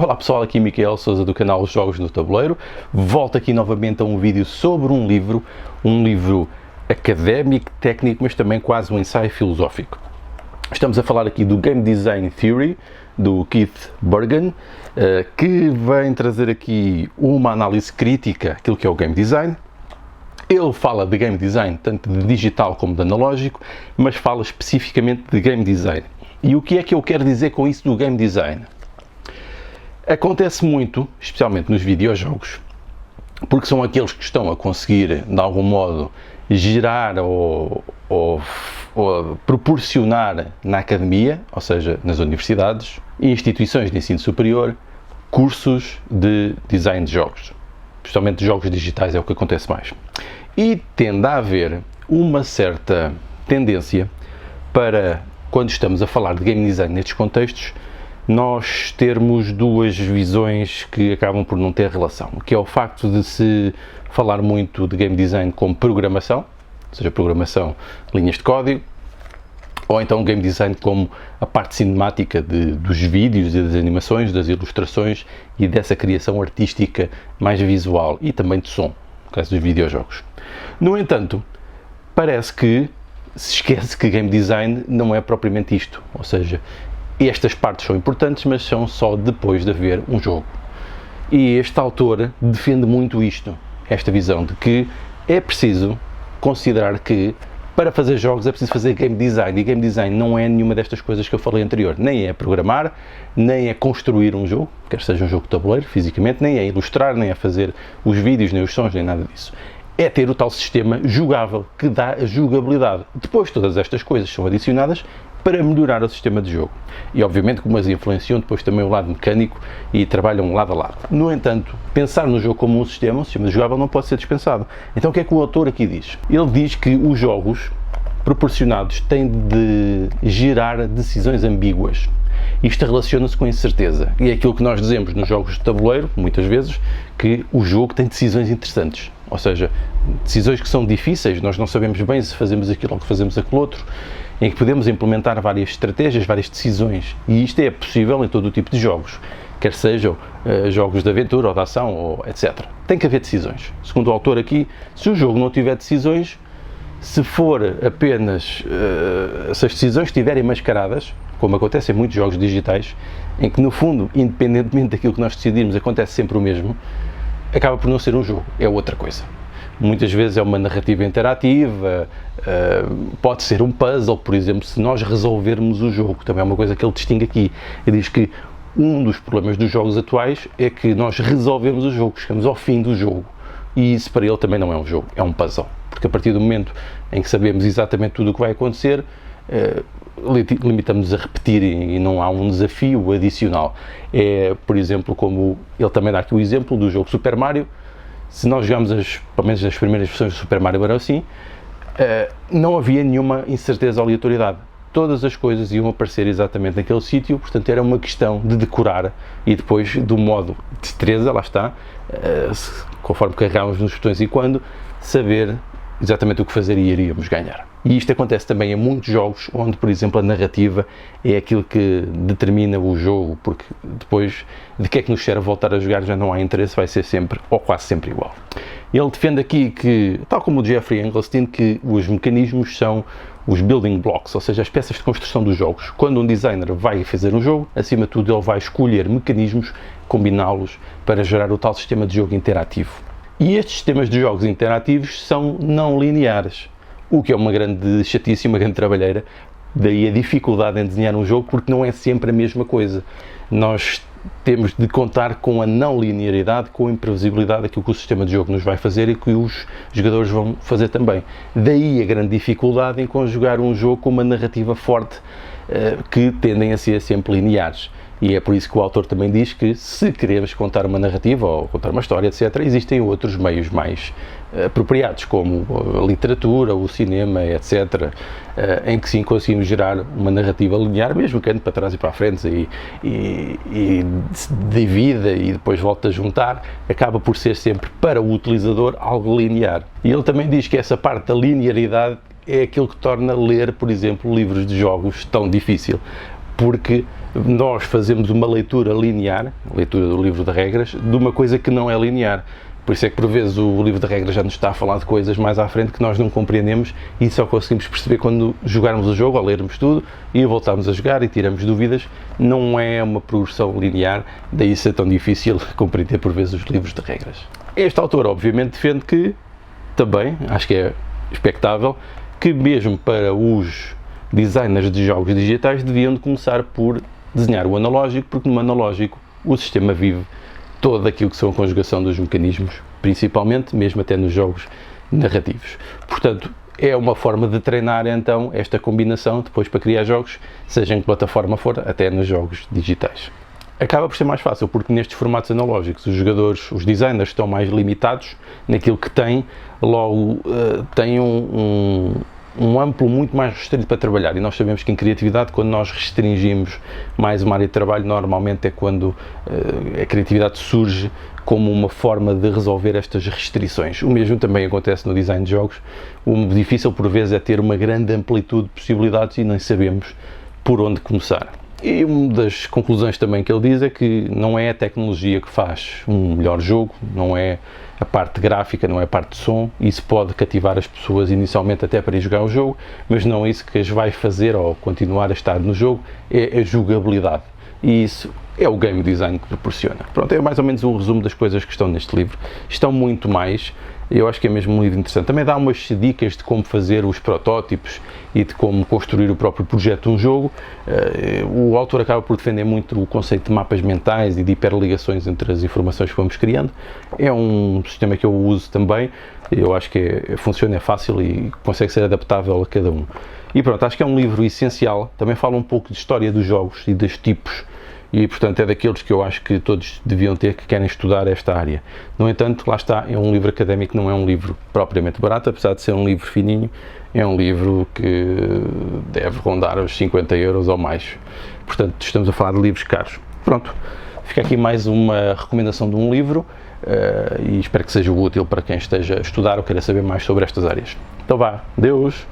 Olá pessoal, aqui Miquel Sousa do canal Jogos no Tabuleiro. Volto aqui novamente a um vídeo sobre um livro académico, técnico, mas também quase um ensaio filosófico. Estamos a falar aqui do Game Design Theory, do Keith Burgon, que vem trazer aqui uma análise crítica daquilo que é o Game Design. Ele fala de Game Design tanto de digital como de analógico, mas fala especificamente de Game Design. E o que é que eu quero dizer com isso do Game Design? Acontece muito, especialmente nos videojogos, porque são aqueles que estão a conseguir, de algum modo, gerar ou proporcionar na academia, ou seja, nas universidades e instituições de ensino superior, cursos de design de jogos. Especialmente jogos digitais é o que acontece mais. E tende a haver uma certa tendência para, quando estamos a falar de game design nestes contextos, nós termos duas visões que acabam por não ter relação, que é o facto de se falar muito de game design como programação, ou seja, programação, linhas de código, ou então game design como a parte cinemática dos vídeos e das animações, das ilustrações e dessa criação artística mais visual e também de som, no caso dos videojogos. No entanto, parece que se esquece que game design não é propriamente isto, ou seja, estas partes são importantes, mas são só depois de haver um jogo. E este autor defende muito isto, esta visão de que é preciso considerar que para fazer jogos é preciso fazer game design, e game design não é nenhuma destas coisas que eu falei anterior, nem é programar, nem é construir um jogo, quer seja um jogo de tabuleiro, fisicamente, nem é ilustrar, nem é fazer os vídeos, nem os sons, nem nada disso. É ter o tal sistema jogável, que dá a jogabilidade. Depois todas estas coisas são adicionadas para melhorar o sistema de jogo. E obviamente como as influenciam depois também o lado mecânico e trabalham lado a lado. No entanto, pensar no jogo como um sistema jogável não pode ser dispensado. Então o que é que o autor aqui diz? Ele diz que os jogos proporcionados têm de gerar decisões ambíguas. Isto relaciona-se com incerteza. E é aquilo que nós dizemos nos jogos de tabuleiro, muitas vezes, que o jogo tem decisões interessantes. Ou seja, decisões que são difíceis, nós não sabemos bem se fazemos aquilo ou que fazemos aquilo outro, em que podemos implementar várias estratégias, várias decisões. E isto é possível em todo o tipo de jogos, quer sejam jogos de aventura ou de ação, ou etc. Tem que haver decisões. Segundo o autor aqui, se o jogo não tiver decisões, se for apenas, se as decisões estiverem mascaradas, como acontece em muitos jogos digitais, em que no fundo, independentemente daquilo que nós decidirmos, acontece sempre o mesmo, acaba por não ser um jogo, é outra coisa. Muitas vezes é uma narrativa interativa, pode ser um puzzle, por exemplo, se nós resolvermos o jogo, também é uma coisa que ele distingue aqui. Ele diz que um dos problemas dos jogos atuais é que nós resolvemos o jogo, chegamos ao fim do jogo, e isso para ele também não é um jogo, é um puzzle, porque a partir do momento em que sabemos exatamente tudo o que vai acontecer, limitamos-nos a repetir e não há um desafio adicional. É, por exemplo, como ele também dá aqui o exemplo do jogo Super Mario. Se nós jogamos pelo menos as primeiras versões do Super Mario eram assim, não havia nenhuma incerteza ou aleatoriedade. Todas as coisas iam aparecer exatamente naquele sítio, portanto era uma questão de decorar e depois do modo de destreza, lá está, conforme carregávamos nos botões e quando, saber exatamente o que fazer e iríamos ganhar. E isto acontece também em muitos jogos onde, por exemplo, a narrativa é aquilo que determina o jogo, porque depois de que é que nos serve voltar a jogar já não há interesse, vai ser sempre ou quase sempre igual. Ele defende aqui que, tal como o Jeffrey Engelstein, que os mecanismos são os building blocks, ou seja, as peças de construção dos jogos. Quando um designer vai fazer um jogo, acima de tudo ele vai escolher mecanismos, combiná-los para gerar o tal sistema de jogo interativo. E estes sistemas de jogos interativos são não lineares, o que é uma grande chatice e uma grande trabalheira, daí a dificuldade em desenhar um jogo, porque não é sempre a mesma coisa. Nós temos de contar com a não linearidade, com a imprevisibilidade daquilo que o sistema de jogo nos vai fazer e que os jogadores vão fazer também. Daí a grande dificuldade em conjugar um jogo com uma narrativa forte, que tendem a ser sempre lineares. E é por isso que o autor também diz que se queremos contar uma narrativa ou contar uma história, etc., existem outros meios mais apropriados, como a literatura, o cinema, etc., em que sim conseguimos gerar uma narrativa linear, mesmo que ande para trás e para a frente e divida e depois volta a juntar, acaba por ser sempre para o utilizador algo linear. E ele também diz que essa parte da linearidade é aquilo que torna ler, por exemplo, livros de jogos tão difícil. porque nós fazemos uma leitura linear, leitura do livro de regras, de uma coisa que não é linear. Por isso é que por vezes o livro de regras já nos está a falar de coisas mais à frente que nós não compreendemos e só conseguimos perceber quando jogarmos o jogo, ou lermos tudo e voltarmos a jogar e tiramos dúvidas. Não é uma progressão linear, daí ser tão difícil compreender por vezes os livros de regras. Este autor obviamente defende que, também, acho que é expectável, que mesmo para os designers de jogos digitais deviam de começar por desenhar o analógico, porque no analógico o sistema vive todo aquilo que são a conjugação dos mecanismos, principalmente, mesmo até nos jogos narrativos. Portanto, é uma forma de treinar então esta combinação depois para criar jogos, seja em que plataforma for, até nos jogos digitais. Acaba por ser mais fácil, porque nestes formatos analógicos os jogadores, os designers estão mais limitados naquilo que têm, logo têm um amplo muito mais restrito para trabalhar, e nós sabemos que em criatividade, quando nós restringimos mais uma área de trabalho, normalmente é quando a criatividade surge como uma forma de resolver estas restrições. O mesmo também acontece no design de jogos. O difícil por vezes é ter uma grande amplitude de possibilidades e nem sabemos por onde começar. E uma das conclusões também que ele diz é que não é a tecnologia que faz um melhor jogo, não é a parte gráfica, não é a parte de som. Isso pode cativar as pessoas inicialmente até para ir jogar o jogo, mas não é isso que as vai fazer ou continuar a estar no jogo, é a jogabilidade. E isso é o game design que proporciona. Pronto, é mais ou menos um resumo das coisas que estão neste livro. Estão muito mais. Eu acho que é mesmo um livro interessante. Também dá umas dicas de como fazer os protótipos e de como construir o próprio projeto de um jogo. O autor acaba por defender muito o conceito de mapas mentais e de hiperligações entre as informações que vamos criando. É um sistema que eu uso também. Eu acho que funciona, é fácil e consegue ser adaptável a cada um. E pronto, acho que é um livro essencial. Também fala um pouco de história dos jogos e dos tipos. E, portanto, é daqueles que eu acho que todos deviam ter que querem estudar esta área. No entanto, lá está, é um livro académico, não é um livro propriamente barato, apesar de ser um livro fininho, é um livro que deve rondar os 50 euros ou mais. Portanto, estamos a falar de livros caros. Pronto, fica aqui mais uma recomendação de um livro e espero que seja útil para quem esteja a estudar ou queira saber mais sobre estas áreas. Então vá, Deus!